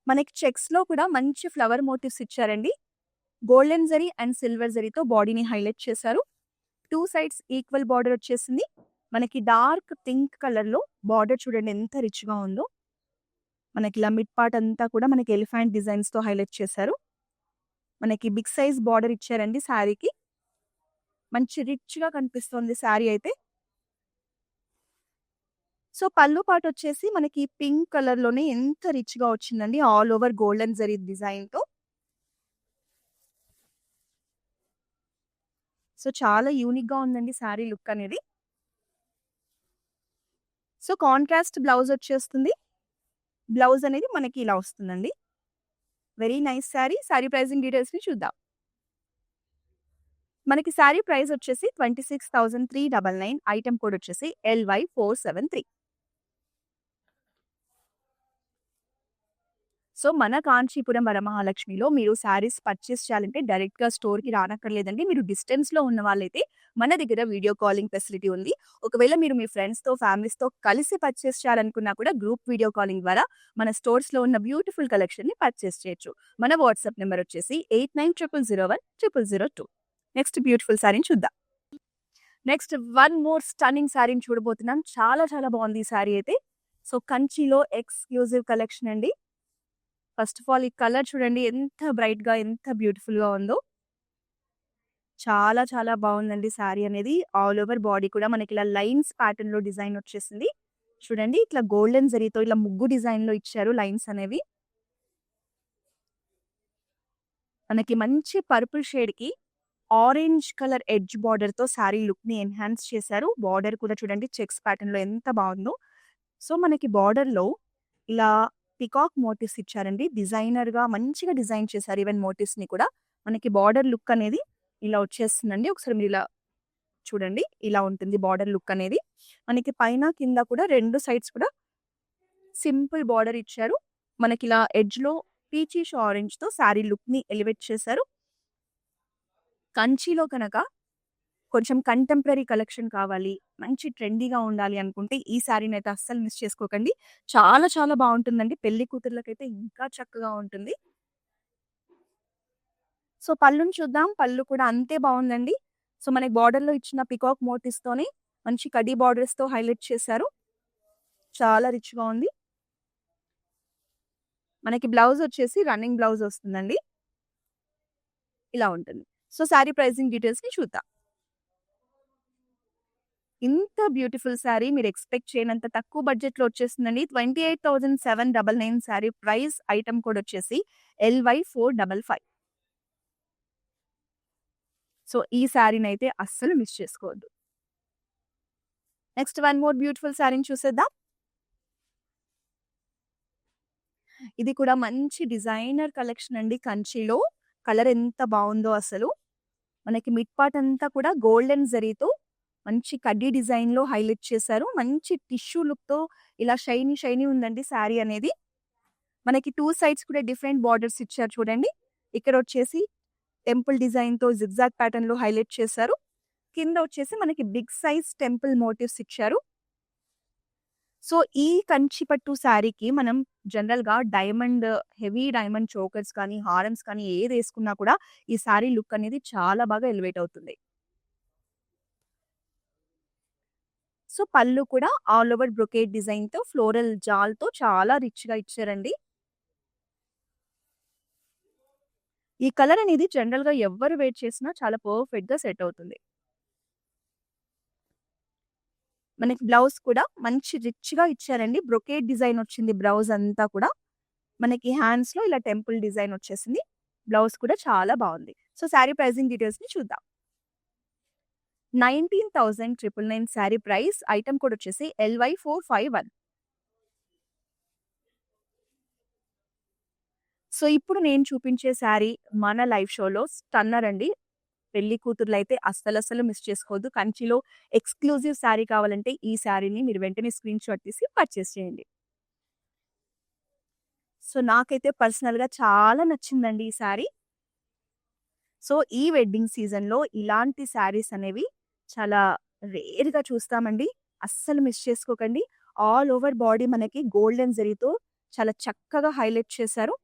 Speaker 1: మనకి చెక్స్ లో కూడా మంచి ఫ్లవర్ మోటివ్స్ ఇచ్చారండి. గోల్డెన్ జరీ అండ్ సిల్వర్ జరీతో బాడీని హైలైట్ చేశారు. 2 సైడ్స్ ఈక్వల్ బార్డర్ వచ్చేసింది. మనకి డార్క్ పింక్ కలర్ లో బార్డర్ చూడండి ఎంత రిచ్ గా ఉందో. మనకి ఇలా మిడ్ పార్ట్ అంతా కూడా మనకి ఎలిఫెంట్ డిజైన్స్ తో హైలైట్ చేశారు. మనకి బిగ్ సైజ్ బార్డర్ ఇచ్చారండి శారీకి. మంచి రిచ్ గా కనిపిస్తుంది శారీ అయితే. సో పళ్ళు పార్ట్ వచ్చేసి మనకి పింక్ కలర్ లోనే ఎంత రిచ్ గా వచ్చిందండి. All over golden zari design తో. సో చాలా యూనిక్ గా ఉందండి శారీ లుక్ అనేది. సో కాంట్రాస్ట్ బ్లౌజ్ వచ్చేస్తుంది. బ్లౌజ్ అనేది మనకి ఇలా వస్తుందండి. Very nice sari. Sari pricing details ని చూద్దాం. మనకి శారీ ప్రైస్ వచ్చేసి 26,399. ఐటమ్ కోడ్ వచ్చేసి LY473. సో మన కాంచీపురం వరమహాలక్ష్మిలో మీరు శారీస్ పర్చేస్ చేయాలంటే డైరెక్ట్ గా స్టోర్ కి రానక్కర్లేదండి. మీరు డిస్టెన్స్ లో ఉన్న వాళ్ళైతే మన దగ్గర వీడియో కాలింగ్ ఫెసిలిటీ ఉంది. ఒకవేళ మీరు మీ ఫ్రెండ్స్ తో ఫ్యామిలీస్ తో కలిసి పర్చేస్ చేయాలనుకున్నా కూడా గ్రూప్ వీడియో కాలింగ్ ద్వారా మన స్టోర్స్ లో ఉన్న బ్యూటిఫుల్ కలెక్షన్ ని పర్చేస్ చేయొచ్చు. మన వాట్సాప్ నెంబర్ వచ్చేసి 8900010002. నెక్స్ట్ బ్యూటిఫుల్ శారీని చూద్దాం. నెక్స్ట్ వన్ మోర్ స్టన్నింగ్ శారీని చూడబోతున్నాం. చాలా చాలా బాగుంది ఈ శారీ అయితే. సో కంచిలో ఎక్స్క్లూజివ్ కలెక్షన్ అండి. ఫస్ట్ ఆఫ్ ఆల్ ఈ కలర్ చూడండి ఎంత బ్రైట్ గా ఎంత బ్యూటిఫుల్ గా ఉందో. చాలా చాలా బాగుందండి శారీ అనేది. ఆల్ ఓవర్ బాడీ కూడా మనకి ఇలా లైన్స్ ప్యాటర్న్ లో డిజైన్ వచ్చేసింది. చూడండి ఇట్లా గోల్డెన్ జరీతో ఇలా ముగ్గు డిజైన్ లో ఇచ్చారు లైన్స్ అనేవి. మనకి మంచి పర్పుల్ షేడ్‌కి ఆరెంజ్ కలర్ ఎడ్జ్ బార్డర్‌తో శారీ లుక్‌ని ఎన్హాన్స్ చేశారు. బార్డర్ కూడా చూడండి చెక్స్ ప్యాటర్న్‌లో ఎంత బావుందో. సో, మనకి బార్డర్‌లో ఇలా పికాక్ మోటివ్స్ ఇచ్చారండి. డిజైనర్‌గా మంచిగా డిజైన్ చేశారు. ఈవెన్ మోటివ్స్‌ని కూడా. మనకి బార్డర్ లుక్ అనేది ఇలా వచ్చేస్తుందండి. ఒకసారి మీరిలా చూడండి. ఇలా ఉంటుంది బార్డర్ లుక్ అనేది. మనకి పైన, కింద కూడా 2 సైడ్స్ కూడా సింపుల్ బార్డర్ ఇచ్చారు. మనకిలా ఎడ్జ్‌లో పీచిష్ ఆరెంజ్‌తో శారీ లుక్‌ని ఎలివేట్ చేశారు. కంచిలో కనుక కొంచెం కంటెంపరరీ కలెక్షన్ కావాలి, మంచి ట్రెండీగా ఉండాలి అనుకుంటే ఈ శారీనైతే అస్సలు మిస్ చేసుకోకండి. చాలా చాలా బావుంటుందండి. పెళ్లి కూతుర్లకైతే ఇంకా చక్కగా ఉంటుంది. సో, పళ్ళుని చూద్దాం. పళ్ళు కూడా అంతే బావుందండి. సో, మనకి బార్డర్‌లో ఇచ్చిన పికాక్ మోటివ్స్‌తోని మంచి కడ్డీ బార్డర్స్‌తో హైలైట్ చేశారు. చాలా రిచ్‌గా ఉంది. మనకి బ్లౌజ్ వచ్చేసి రన్నింగ్ బ్లౌజ్ వస్తుందండి. ఇలా ఉంటుంది. సో, శారీ ప్రైజింగ్ డీటెయిల్స్‌ని చూద్దాం. ఇంత బ్యూటిఫుల్ శారీ మీరు ఎక్స్‌పెక్ట్ చేయనంత తక్కువ బడ్జెట్‌లో వచ్చేసిందండి. 28,799 శారీ ప్రైస్. ఐటెమ్ కోడ్ వచ్చేసి LY455. సో, ఈ శారీనైతే అస్సలు మిస్ చేసుకోవద్దు. నెక్స్ట్ వన్ మోర్ బ్యూటిఫుల్ శారీని చూసేద్దాం. ఇది కూడా మంచి డిజైనర్ కలెక్షన్ అండి కంచిలో. కలర్ ఎంత బావుందో అసలు. మనకి మిడ్ పార్ట్ అంతా కూడా గోల్డెన్ జరీతో మంచి కడ్డీ డిజైన్‌లో హైలైట్ చేశారు. మంచి టిష్యూ లుక్‌తో ఇలా షైనీ షైనీ ఉందండి శారీ అనేది. మనకి 2 సైడ్స్ కూడా డిఫరెంట్ బార్డర్స్ ఇచ్చారు చూడండి. ఇక్కడొచ్చేసి టెంపుల్ డిజైన్‌తో జిగ్‌జాగ్ ప్యాటర్న్‌లో హైలైట్ చేశారు. కింద వచ్చేసి మనకి బిగ్ సైజ్ టెంపుల్ మోటివ్స్ ఇచ్చారు. సో, ఈ కంచి పట్టు శారీకి మనం జనరల్‌గా డైమండ్ హెవీ డైమండ్ చోకర్స్ కానీ, హారమ్స్ కానీ ఏదేసుకున్నా కూడా ఈ శారీ లుక్ అనేది చాలా బాగా ఎలివేట్ అవుతుంది. సో, పళ్ళు కూడా ఆల్ ఓవర్ బ్రొకేడ్ డిజైన్‌తో ఫ్లోరల్ జాల్‌తో చాలా రిచ్‌గా ఇచ్చారండి. ఈ కలర్ అనేది జనరల్‌గా ఎవ్వరు వేర్ చేసినా చాలా పర్ఫెక్ట్‌గా సెట్ అవుతుంది. మనకి బ్లౌజ్ కూడా మంచి రిచ్‌గా ఇచ్చారండి. బ్రొకేడ్ డిజైన్ వచ్చింది బ్లౌజ్ అంతా కూడా. మనకి హ్యాండ్స్‌లో ఇలా టెంపుల్ డిజైన్ వచ్చేసింది. బ్లౌజ్ కూడా చాలా బావుంది. సో, శారీ ప్రైజింగ్ డీటెయిల్స్‌ని చూద్దాం. 19,999 శారీ ప్రైస్. ఐటెమ్ కోడ్ వచ్చేసి LY451. సో, ఇప్పుడు నేను చూపించే శారీ మన లైవ్ షోలో స్టన్నర్ అండి. పెళ్లి కూతుర్లైతే అస్సలసలు మిస్ చేసుకోవద్దు. కంచిలో ఎక్స్‌క్లూజివ్ శారీ కావాలంటే ఈ శారీని మీరు వెంటనే స్క్రీన్‌షాట్ తీసి పర్చేస్ చేయండి. సో, నాకైతే పర్సనల్‌గా చాలా నచ్చిందండి ఈ శారీ. సో, ఈ వెడ్డింగ్ సీజన్‌లో ఇలాంటి శారీస్ అనేవి చాలా రేర్‌గా చూస్తామండి. అస్సలు మిస్ చేసుకోకండి. ఆల్ ఓవర్ బాడీ మనకి గోల్డెన్ జరీతో చాలా చక్కగా హైలైట్ చేశారు.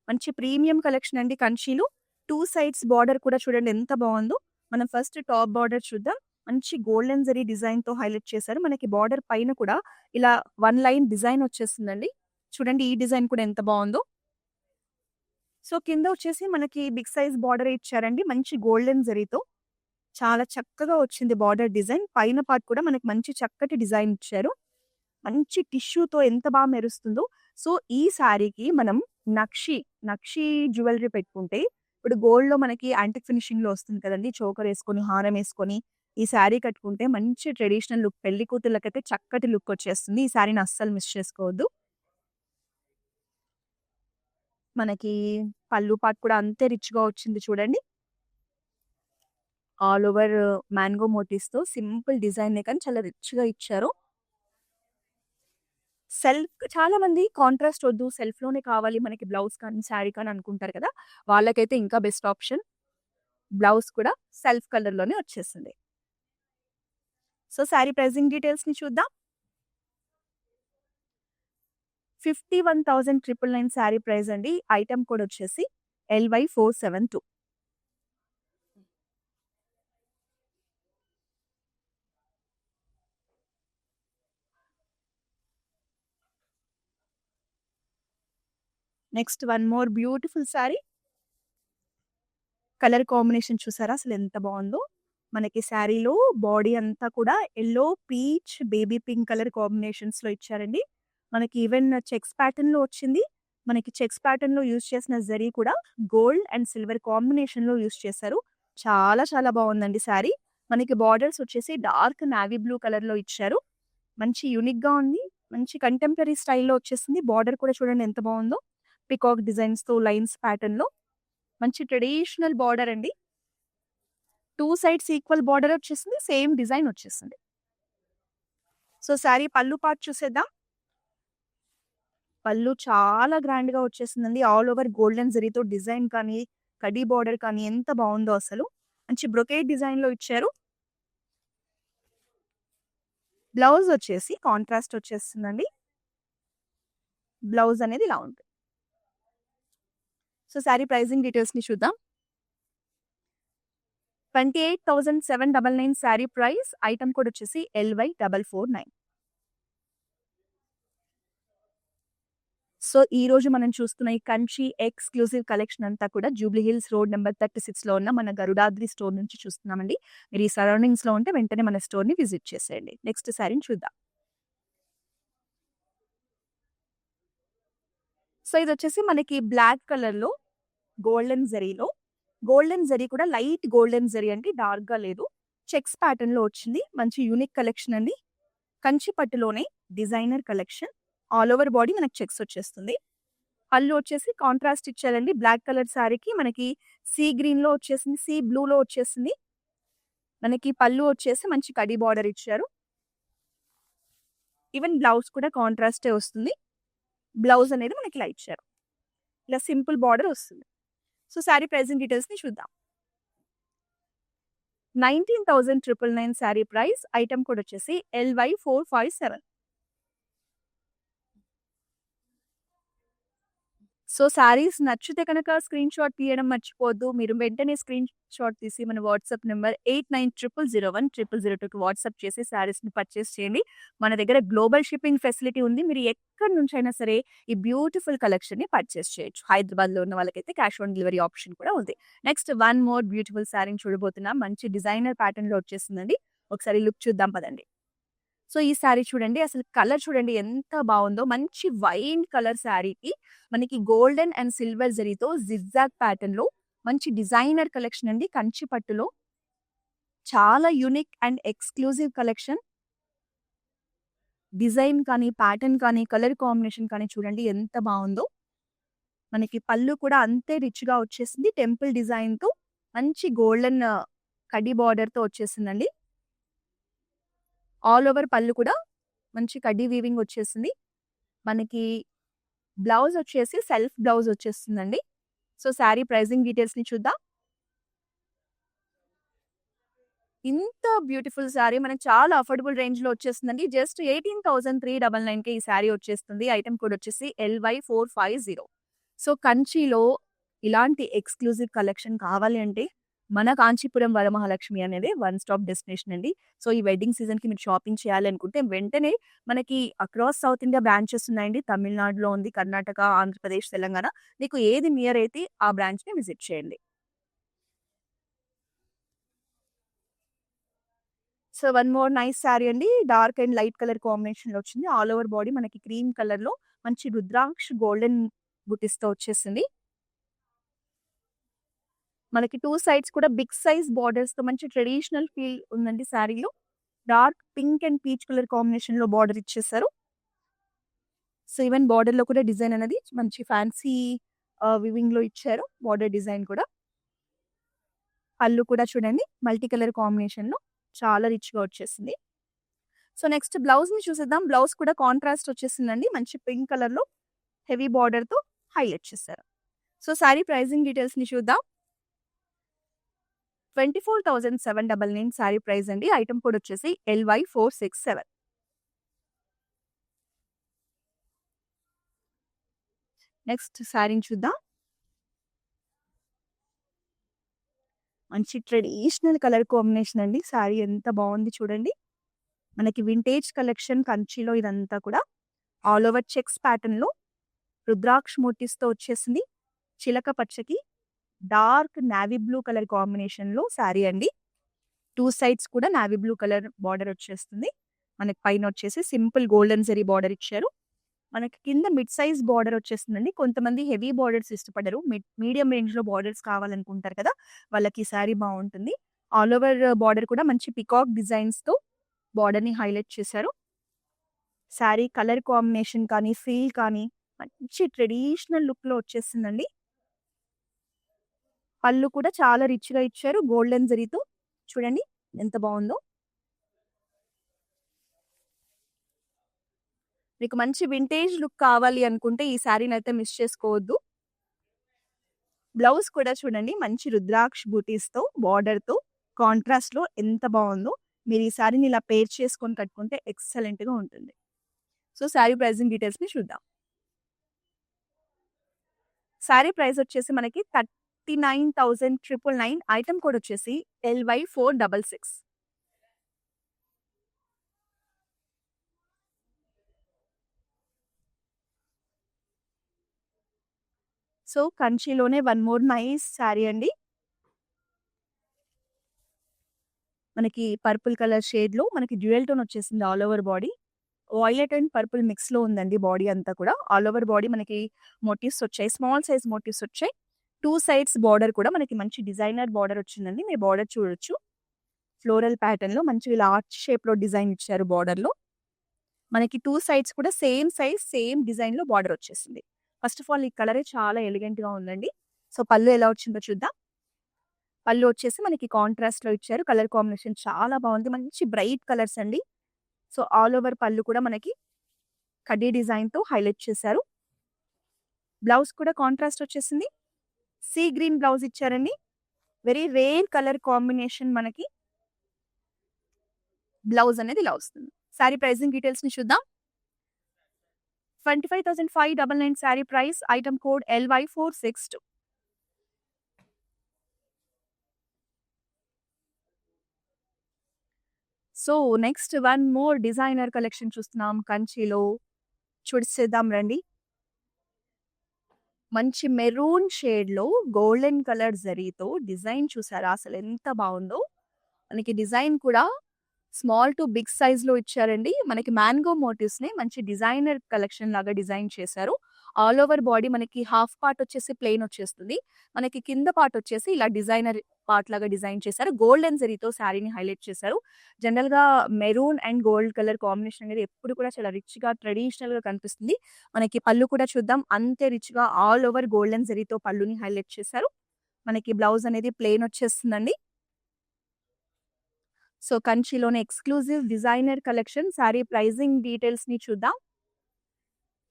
Speaker 1: మంచి ప్రీమియం కలెక్షన్ అండి కంచీలు. 2 సైడ్స్ బార్డర్ కూడా చూడండి ఎంత బావుందో. మనం ఫస్ట్ టాప్ బార్డర్ చూద్దాం. మంచి గోల్డెన్ జరీ డిజైన్‌తో హైలైట్ చేశారు. మనకి బార్డర్ పైన కూడా ఇలా 1 లైన్ డిజైన్ వచ్చేస్తుందండి. చూడండి ఈ డిజైన్ కూడా ఎంత బావుందో. సో, కింద వచ్చేసి మనకి బిగ్ సైజ్ బార్డరే ఇచ్చారండి. మంచి గోల్డెన్ జరీతో. చాలా చక్కగా వచ్చింది బార్డర్ డిజైన్. పైన పార్ట్ కూడా మనకి మంచి చక్కటి డిజైన్ ఇచ్చారు. మంచి టిష్యూతో ఎంత మెరుస్తుందో. సో, ఈ శారీకి మనం నక్షి, నక్షి జ్యువెల్లరీ పెట్టుకుంటే ఇప్పుడు గోల్డ్‌లో మనకి యాంటిక్ ఫినిషింగ్‌లో వస్తుంది కదండీ! చోకరేసుకొని, హారమేసుకొని ఈ శారీ కట్టుకుంటే మంచి ట్రెడిషనల్ లుక్ పెళ్లి కూతుర్లకైతే చక్కటి లుక్ వచ్చేస్తుంది. ఈ శారీని అస్సలు మిస్ చేసుకోవద్దు. మనకి పళ్ళు పార్ట్ కూడా అంతే రిచ్‌గా వచ్చింది చూడండి. ఆల్ ఓవర్ మ్యాంగో మోటివ్స్‌తో సింపుల్ డిజైనే కానీ చాలా రిచ్‌గా ఇచ్చారు. చాలా మంది కాంట్రాస్ట్ వద్దు సెల్ఫ్‌లోనే కావాలి మనకి బ్లౌజ్ కానీ, శారీ కానీ అనుకుంటారు కదా! వాళ్ళకైతే ఇంకా బెస్ట్ ఆప్షన్. బ్లౌజ్ కూడా సెల్ఫ్ కలర్‌లోనే వచ్చేసింది. సో, శారీ ప్రైజింగ్ డీటెయిల్స్‌ని చూద్దాం. 51,999 శారీ ప్రైస్ అండి. ఐటెమ్ కోడ్ వచ్చేసి LY472. Next one more beautiful sari. Colour combination చూసారా అసలెంత బావుందో. మనకి శారీలో బాడీ అంతా కూడా yellow, peach, baby pink colour కాంబినేషన్స్‌లో ఇచ్చారండి. మనకి ఈవెన్ చెక్స్ ప్యాటర్న్‌లో వచ్చింది. మనకి చెక్స్ ప్యాటర్న్‌లో యూజ్ చేసిన జరీ కూడా గోల్డ్ అండ్ సిల్వర్ కాంబినేషన్‌లో యూజ్ చేశారు. చాలా చాలా బావుందండి శారీ. మనకి బార్డర్స్ వచ్చేసి డార్క్ నావీ బ్లూ కలర్‌లో ఇచ్చారు. మంచి యూనిక్‌గా ఉంది. మంచి కంటెంపరరీ స్టైల్‌లో వచ్చేసింది. బార్డర్ కూడా చూడండి ఎంత బావుందో. పీకాక్ డిజైన్స్‌తో లైన్స్ ప్యాటర్న్‌లో మంచి ట్రెడిషనల్ బార్డర్ అండి. 2 సైడ్స్ ఈక్వల్ బార్డర్ వచ్చేసింది. సేమ్ డిజైన్ వచ్చేసింది. సో, శారీ పళ్ళు పార్ట్ చూసేద్దాం. పళ్ళు చాలా గ్రాండ్‌గా వచ్చేసిందండి. ఆల్ ఓవర్ గోల్డెన్ జరీతో డిజైన్ కానీ, కడీ బార్డర్ కానీ ఎంత బావుందో అసలు. మంచి బ్రొకేడ్ డిజైన్‌లో ఇచ్చారు. బ్లౌజ్ వచ్చేసి కాంట్రాస్ట్ వచ్చేస్తుందండి. బ్లౌజ్ అనేది ఇలా ఉంటుంది. సో, శారీ ప్రైజింగ్ డీటెయిల్స్‌ని చూద్దాం. 28,799 శారీ ప్రైస్. ఐటెమ్ కోడ్ వచ్చేసి LY449. సో, ఈరోజు మనం చూస్తున్న ఈ కంచి ఎక్స్‌క్లూజివ్ కలెక్షన్ అంతా కూడా జూబ్లీ హిల్స్ రోడ్ నంబర్ 36లో ఉన్న మన గరుడాద్రి స్టోర్ నుంచి చూస్తున్నామండి. మీరు ఈ సరౌండింగ్స్‌లో ఉంటే వెంటనే మన స్టోర్‌ని విజిట్ చేసేయండి. నెక్స్ట్ శారీని చూద్దాం. సో, ఇదొచ్చేసి మనకి బ్లాక్ కలర్‌లో గోల్డెన్ జరీలో, గోల్డెన్ జరీ కూడా లైట్ గోల్డెన్ జరీ అండి. డార్క్‌గా లేదు. చెక్స్ ప్యాటర్న్‌లో వచ్చింది. మంచి యూనిక్ కలెక్షన్ అండి. కంచి పట్టులోనే designer collection. All over body మనకి చెక్స్ వచ్చేస్తుంది. పళ్ళు వచ్చేసి కాంట్రాస్ట్ ఇచ్చారండి. బ్లాక్ కలర్ శారీకి మనకి సీ గ్రీన్‌లో వచ్చేసింది. సీ బ్లూలో వచ్చేసింది. మనకి పళ్ళు వచ్చేసి మంచి కడీ బార్డర్ ఇచ్చారు. ఈవెన్ బ్లౌజ్ కూడా కాంట్రాస్టే వస్తుంది. బ్లౌజ్ అనేది మనకి ఇలా ఇచ్చారు. ఇలా సింపుల్ బార్డర్ వస్తుంది. సో, శారీ ప్రైజింగ్ డీటెయిల్స్‌ని చూద్దాం. 19,999 శారీ ప్రైస్. ఐటెమ్ కోడ్ వచ్చేసి LY457. సో, శారీస్ నచ్చితే కనుక స్క్రీన్ షాట్ తీయడం మర్చిపోవద్దు. మీరు వెంటనే స్క్రీన్ షాట్ తీసి మన వాట్సాప్ నంబర్ 8900010002కి వాట్సాప్ చేసి శారీస్‌ని పర్చేస్ చేయండి. మన దగ్గర గ్లోబల్ షిప్పింగ్ ఫెసిలిటీ ఉంది. మీరు ఎక్కడి నుంచైనా సరే ఈ బ్యూటిఫుల్ కలెక్షన్‌ని పర్చేస్ చేయొచ్చు. హైదరాబాద్‌లో ఉన్న వాళ్ళకైతే క్యాష్ ఆన్ డెలివరీ ఆప్షన్ కూడా ఉంది. నెక్స్ట్ వన్ మోర్ బ్యూటిఫుల్ శారీని చూడబోతున్నాం. మంచి డిజైనర్ ప్యాటర్న్‌లో వచ్చేసిందండి. ఒకసారి లుక్ చూద్దాం పదండి. సో, ఈ శారీ చూడండి. అసలు కలర్ చూడండి ఎంత బావుందో. మంచి వైన్ కలర్ శారీకి మనకి గోల్డెన్ అండ్ సిల్వర్ జరీతో జిగ్‌జాగ్ ప్యాటర్న్‌లో మంచి డిజైనర్ కలెక్షన్ అండి. కంచి పట్టులో చాలా unique and exclusive collection. Design కానీ, ప్యాటర్న్ కానీ, కలర్ కాంబినేషన్ కానీ చూడండి ఎంత బావుందో. మనకి పళ్ళు కూడా అంతే రిచ్‌గా వచ్చేసింది. టెంపుల్ డిజైన్‌తో మంచి గోల్డెన్ కడ్డీ బార్డర్‌తో వచ్చేసిందండి. ఆల్ ఓవర్ పళ్ళు కూడా మంచి కడ్డీ వీవింగ్ వచ్చేసింది. మనకి బ్లౌజ్ వచ్చేసి సెల్ఫ్ బ్లౌజ్ వచ్చేస్తుందండి. సో, శారీ ప్రైజింగ్ డీటెయిల్స్‌ని చూద్దాం. ఇంత బ్యూటిఫుల్ శారీ మనకు చాలా అఫోర్డబుల్ రేంజ్‌లో వచ్చేస్తుందండి. జస్ట్ 18,399కే ఈ శారీ వచ్చేస్తుంది. ఐటెమ్ కోడ్ వచ్చేసి LY450. సో, కంచిలో ఇలాంటి ఎక్స్‌క్లూజివ్ కలెక్షన్ కావాలి అంటే మన కాంచీపురం వరమహాలక్ష్మి అనేది వన్ స్టాప్ డెస్టినేషన్ అండి. సో, ఈ వెడ్డింగ్ సీజన్‌కి మీరు షాపింగ్ చేయాలనుకుంటే వెంటనే మనకి అక్రాస్ సౌత్ ఇండియా బ్రాంచెస్ ఉన్నాయండి. తమిళనాడులో ఉంది, కర్ణాటక, ఆంధ్రప్రదేశ్, తెలంగాణ. మీకు ఏది నియర్ అయితే ఆ బ్రాంచ్‌ని విజిట్ చేయండి. So, one more nice sari అండి. డార్క్ అండ్ లైట్ కలర్ కాంబినేషన్‌లో వచ్చింది. ఆల్ ఓవర్ బాడీ మనకి క్రీమ్ కలర్‌లో మంచి రుద్రాక్ష గోల్డెన్ బుటీస్‌తో వచ్చేసింది. మనకి 2 సైడ్స్ కూడా బిగ్ సైజ్ బార్డర్స్‌తో మంచి ట్రెడిషనల్ ఫీల్ ఉందండి శారీలో. Dark pink and peach colour కాంబినేషన్‌లో బార్డర్ ఇచ్చేసారు. సో, ఈవెన్ బార్డర్‌లో కూడా డిజైన్ అనేది మంచి ఫ్యాన్సీ వీవింగ్‌లో ఇచ్చారు. బార్డర్ డిజైన్ కూడా. పళ్ళు కూడా చూడండి మల్టీ కలర్ కాంబినేషన్‌లో చాలా రిచ్‌గా వచ్చేసింది. సో, నెక్స్ట్ బ్లౌజ్‌ని చూసేద్దాం. బ్లౌజ్ కూడా కాంట్రాస్ట్ వచ్చేసిందండి. మంచి పింక్ కలర్‌లో హెవీ బార్డర్‌తో హైలైట్ చేశారు. సో, శారీ ప్రైజింగ్ డీటెయిల్స్‌ని చూద్దాం. 24,799 శారీ ప్రైస్ అండి. ఐటెమ్ కోడ్ వచ్చేసి LY467. నెక్స్ట్ శారీని చూద్దాం. మంచి ట్రెడిషనల్ కలర్ కాంబినేషన్ అండి. శారీ ఎంత బావుంది చూడండి. మనకి వింటేజ్ కలెక్షన్ కంచిలో ఇదంతా కూడా ఆల్ ఓవర్ చెక్స్ ప్యాటర్న్‌లో రుద్రాక్ష మోటివ్స్‌తో వచ్చేసింది. చిలక పచ్చకి డార్క్ నావీ బ్లూ కలర్ కాంబినేషన్‌లో శారీ అండి. 2 సైడ్స్ కూడా నావీ బ్లూ కలర్ బార్డర్ వచ్చేస్తుంది. మనకి పైన వచ్చేసి సింపుల్ గోల్డెన్ జరీ బార్డర్ ఇచ్చారు. మనకి కింద మిడ్ సైజ్ బార్డర్ వచ్చేస్తుందండి. కొంతమంది హెవీ బార్డర్స్ ఇష్టపడరు. మీడియం రేంజ్‌లో బార్డర్స్ కావాలనుకుంటారు కదా! వాళ్ళకి ఈ శారీ బావుంటుంది. ఆల్ ఓవర్ బార్డర్ కూడా మంచి పీకాక్ డిజైన్స్‌తో బార్డర్‌ని హైలైట్ చేశారు. శారీ కలర్ కాంబినేషన్ కానీ, ఫీల్ కానీ మంచి ట్రెడిషనల్ లుక్‌లో వచ్చేసిందండి. పళ్ళు కూడా చాలా రిచ్‌గా ఇచ్చారు. గోల్డెన్ జరీతో చూడండి ఎంత బావుందో. మీకు మంచి వింటేజ్ లుక్ కావాలి అనుకుంటే ఈ శారీనైతే మిస్ చేసుకోవద్దు. బ్లౌజ్ కూడా చూడండి మంచి రుద్రాక్ష బూటీస్‌తో, బార్డర్‌తో కాంట్రాస్ట్‌లో ఎంత బావుందో. మీరు ఈ శారీని ఇలా పెయిర్ చేసుకొని కట్టుకుంటే ఎక్సలెంట్‌గా ఉంటుంది. సో, శారీ ప్రైజింగ్ డీటెయిల్స్‌ని చూద్దాం. శారీ ప్రైస్ వచ్చేసి మనకి 39,999 ఐటెమ్ కోడ్ వచ్చేసి LY466. సో, కంచిలోనే వన్ మోర్ నైస్ శారీ అండి. మనకి పర్పుల్ కలర్ షేడ్‌లో మనకి డ్యూయల్ టోన్ వచ్చేసింది all over body. Violet and purple మిక్స్‌లో ఉందండి బాడీ అంతా కూడా. ఆల్ ఓవర్ బాడీ మనకి మోటివ్స్ వచ్చాయి. స్మాల్ సైజ్ మోటివ్స్ వచ్చాయి. 2 సైడ్స్ బార్డర్ కూడా మనకి మంచి డిజైనర్ బార్డర్ వచ్చిందండి. మీరు బార్డర్ చూడొచ్చు. ఫ్లోరల్ ప్యాటర్న్‌లో మంచి ఇలా ఆర్చ్ షేప్‌లో డిజైన్ ఇచ్చారు బార్డర్‌లో. మనకి 2 సైడ్స్ కూడా సేమ్ సైజ్, సేమ్ డిజైన్‌లో బార్డర్ వచ్చేసింది. ఫస్ట్ ఆఫ్ ఆల్ ఈ కలరే చాలా ఎలిగెంట్‌గా ఉందండి. సో, పళ్ళు ఎలా వచ్చిందో చూద్దాం. పళ్ళు వచ్చేసి మనకి కాంట్రాస్ట్‌లో ఇచ్చారు. కలర్ కాంబినేషన్ చాలా బావుంది. మంచి బ్రైట్ కలర్స్ అండి. సో, ఆల్ ఓవర్ పళ్ళు కూడా మనకి కడ్డీ డిజైన్‌తో హైలైట్ చేశారు. బ్లౌజ్ కూడా కాంట్రాస్ట్ వచ్చేసింది. సీ గ్రీన్ బ్లౌజ్ ఇచ్చారండి. వెరీ రేర్ కలర్ కాంబినేషన్ మనకి బ్లౌజ్ అనేది ఇలా వస్తుంది. సారీ ప్రైజింగ్ డీటెయిల్స్‌ని చూద్దాం. 25,599 sorry price. Item code LY462. So, next one more designer collection చూస్తున్నాం కంచిలో. చూసేద్దాం రండి. మంచి మెరూన్ షేడ్‌లో గోల్డెన్ కలర్ జరీతో డిజైన్ చూసారా అసలెంత బావుందో. మనకి డిజైన్ కూడా స్మాల్ టు బిగ్ సైజ్‌లో ఇచ్చారండి. మనకి మ్యాంగో మోటివ్స్‌ని మంచి డిజైనర్ కలెక్షన్ లాగా డిజైన్ చేశారు. ఆల్ ఓవర్ బాడీ మనకి హాఫ్ పార్ట్ వచ్చేసి ప్లెయిన్ వచ్చేస్తుంది. మనకి కింద పార్ట్ వచ్చేసి ఇలా డిజైనర్ పార్ట్ లాగా డిజైన్ చేశారు. గోల్డెన్ జరీతో శారీని హైలైట్ చేశారు. జనరల్‌గా maroon and gold colour combination అనేది ఎప్పుడు కూడా చాలా రిచ్‌గా, ట్రెడిషనల్‌గా కనిపిస్తుంది. మనకి పళ్ళు కూడా చూద్దాం. అంతే రిచ్‌గా ఆల్ ఓవర్ గోల్డెన్ జరీతో పళ్ళుని హైలైట్ చేశారు. మనకి బ్లౌజ్ అనేది ప్లెయిన్ వచ్చేస్తుందండి. సో, కంచిలోనే exclusive designer collection sari pricing డీటెయిల్స్‌ని చూద్దాం.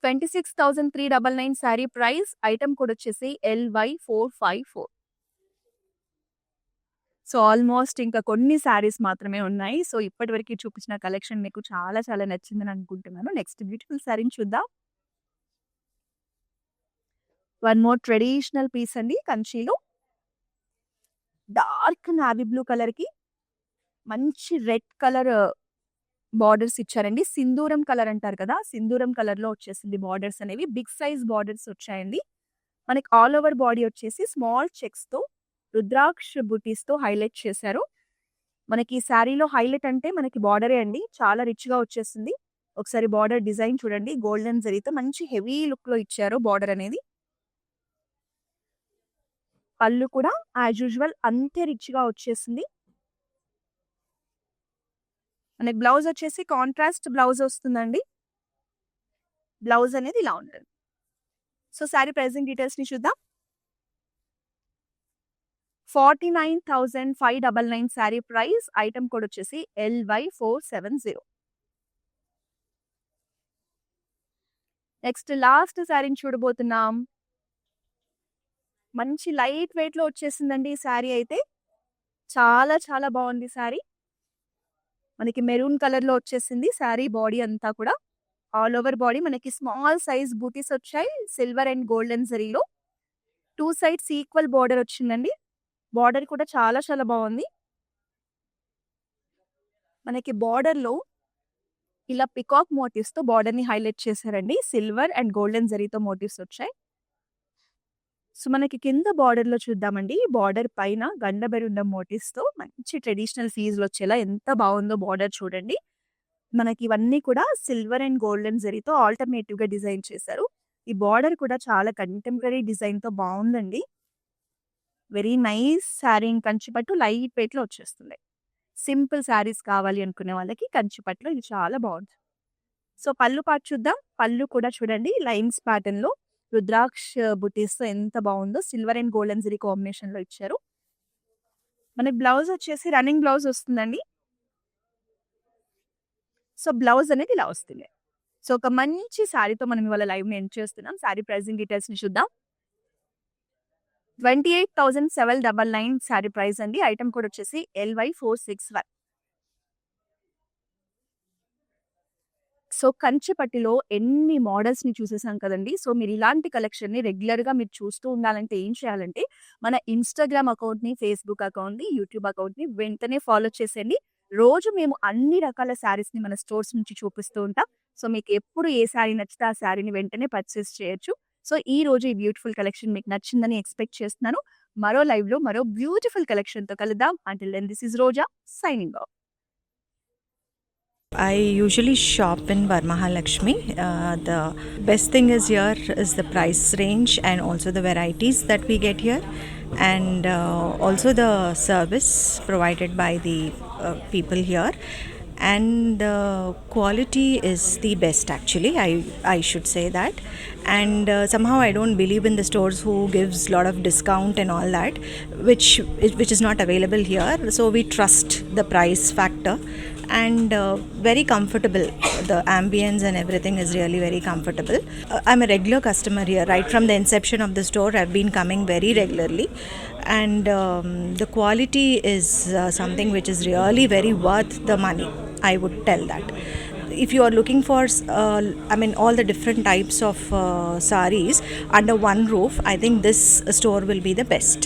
Speaker 1: 26,399 సారీ ప్రైస్. ఐటెమ్ కోడ్ వచ్చేసి LY454. సో, ఆల్‌మోస్ట్ ఇంకా కొన్ని సారీస్ మాత్రమే ఉన్నాయి. సో, ఇప్పటివరకు చూపించిన కలెక్షన్ మీకు చాలా చాలా నచ్చిందని అనుకుంటున్నాను. నెక్స్ట్ బ్యూటిఫుల్ సారీని చూద్దాం. వన్ మోర్ ట్రెడిషనల్ పీస్ అండి కంచిలో. డార్క్ నావీ బ్లూ కలర్‌కి మంచి రెడ్ కలర్ బార్డర్స్ ఇచ్చారండి. సింధూరం కలర్ అంటారు కదా! సింధూరం కలర్‌లో వచ్చేసింది బార్డర్స్ అనేవి. బిగ్ సైజ్ బార్డర్స్ వచ్చాయండి. మనకి ఆల్ ఓవర్ బాడీ వచ్చేసి స్మాల్ చెక్స్‌తో రుద్రాక్ష బూటీస్‌తో హైలైట్ చేశారు. మనకి ఈ శారీలో హైలైట్ అంటే మనకి బార్డరే అండి. చాలా రిచ్‌గా వచ్చేసింది. ఒకసారి బార్డర్ డిజైన్ చూడండి. గోల్డెన్ జరీతో మంచి హెవీ లుక్‌లో ఇచ్చారు బార్డర్ అనేది. పళ్ళు కూడా యాజ్ యూజువల్ అంతే రిచ్‌గా వచ్చేసింది. మనకి బ్లౌజ్ వచ్చేసి కాంట్రాస్ట్ బ్లౌజ్ వస్తుందండి. బ్లౌజ్ అనేది ఇలా ఉంటుంది. సో, శారీ ప్రైజింగ్ డీటెయిల్స్‌ని చూద్దాం. 49,599 శారీ ప్రైస్. ఐటెమ్ కోడ్ వచ్చేసి LY470. నెక్స్ట్ లాస్ట్ శారీని చూడబోతున్నాం. మంచి లైట్ వెయిట్‌లో వచ్చేసిందండి ఈ శారీ అయితే. చాలా చాలా బావుంది శారీ. మనకి మెరూన్ కలర్‌లో వచ్చేసింది శారీ బాడీ అంతా కూడా. ఆల్ ఓవర్ బాడీ మనకి స్మాల్ సైజ్ బూటీస్ వచ్చాయి. సిల్వర్ అండ్ గోల్డెన్ జరీలో. 2 సైడ్స్ ఈక్వల్ బార్డర్ వచ్చిందండి. బార్డర్ కూడా చాలా చాలా బావుంది. మనకి బార్డర్‌లో ఇలా పికాక్ మోటివ్స్‌తో బార్డర్‌ని హైలైట్ చేశారండి. సిల్వర్ అండ్ గోల్డెన్ జరీతో మోటివ్స్ వచ్చాయి. సో, మనకి కింద బార్డర్‌లో చూద్దామండి. బార్డర్ పైన గండబెరుండం మోటివ్స్‌తో మంచి ట్రెడిషనల్ ఫీజ్‌లో వచ్చేలా ఎంత బావుందో బార్డర్ చూడండి. మనకి ఇవన్నీ కూడా సిల్వర్ అండ్ గోల్డెన్ జరీతో ఆల్టర్నేటివ్‌గా డిజైన్ చేశారు. ఈ బార్డర్ కూడా చాలా కంటెంపరరీ డిజైన్‌తో బావుందండి. Very nice sari. కంచి పట్టు లైట్ వెయిట్‌లో వచ్చేస్తుంది. సింపుల్ శారీస్ కావాలి అనుకునే వాళ్ళకి కంచి పట్టులో ఇది చాలా బావుంది. సో, పళ్ళు పార్ట్ చూద్దాం. పళ్ళు కూడా చూడండి లైన్స్ ప్యాటర్న్‌లో రుద్రాక్ష బుటీస్‌తో ఎంత బావుందో సిల్వర్ అండ్ గోల్డెన్ జరీ కాంబినేషన్‌లో ఇచ్చారు. మనకి బ్లౌజ్ వచ్చేసి రన్నింగ్ బ్లౌజ్ వస్తుందండి. సో, బ్లౌజ్ అనేది ఇలా వస్తుంది. సో, ఒక మంచి శారీతో మనం ఇవాళ లైవ్‌ని ఎండ్ చేస్తున్నాం. శారీ ప్రైజింగ్ డీటెయిల్స్‌ని చూద్దాం. 28,799 శారీ ప్రైస్ అండి. ఐటెమ్ కోడ్ వచ్చేసి LY461. సో, కంచి పట్టులో ఎన్ని మోడల్స్‌ని చూసేసాం కదండీ! సో, మీరు ఇలాంటి కలెక్షన్‌ని రెగ్యులర్‌గా మీరు చూస్తూ ఉండాలంటే ఏం చేయాలంటే, మన ఇన్‌స్టాగ్రామ్ అకౌంట్‌ని, ఫేస్‌బుక్ అకౌంట్‌ని, యూట్యూబ్ అకౌంట్‌ని వెంటనే ఫాలో చేసేయండి. రోజు మేము అన్ని రకాల శారీస్‌ని మన స్టోర్స్ నుంచి చూపిస్తూ ఉంటాం. సో, మీకు ఎప్పుడు ఏ శారీ నచ్చితే ఆ శారీని వెంటనే పర్చేస్ చేయొచ్చు. సో, ఈరోజు ఈ బ్యూటిఫుల్ కలెక్షన్ మీకు నచ్చిందని ఎక్స్‌పెక్ట్ చేస్తున్నాను. మరో లైవ్‌లో మరో బ్యూటిఫుల్ కలెక్షన్‌తో కలుద్దాం. Until then this is Roja signing off.
Speaker 2: I usually shop in Varmahalakshmi. The best thing is here is the price range and also the varieties that we get here, and also the service provided by the people here. And the quality is the best actually. I should say that. And somehow I don't believe in the stores who gives lot of discount and all that, which is not available here. So we trust the price factor, and very comfortable. The ambience and everything is really very comfortable. I'm a regular customer here right from the inception of the store. I've been coming very regularly, and the quality is something which is really very worth the money, I would tell that. If you are looking for all the different types of sarees under one roof, I think this store will be the best.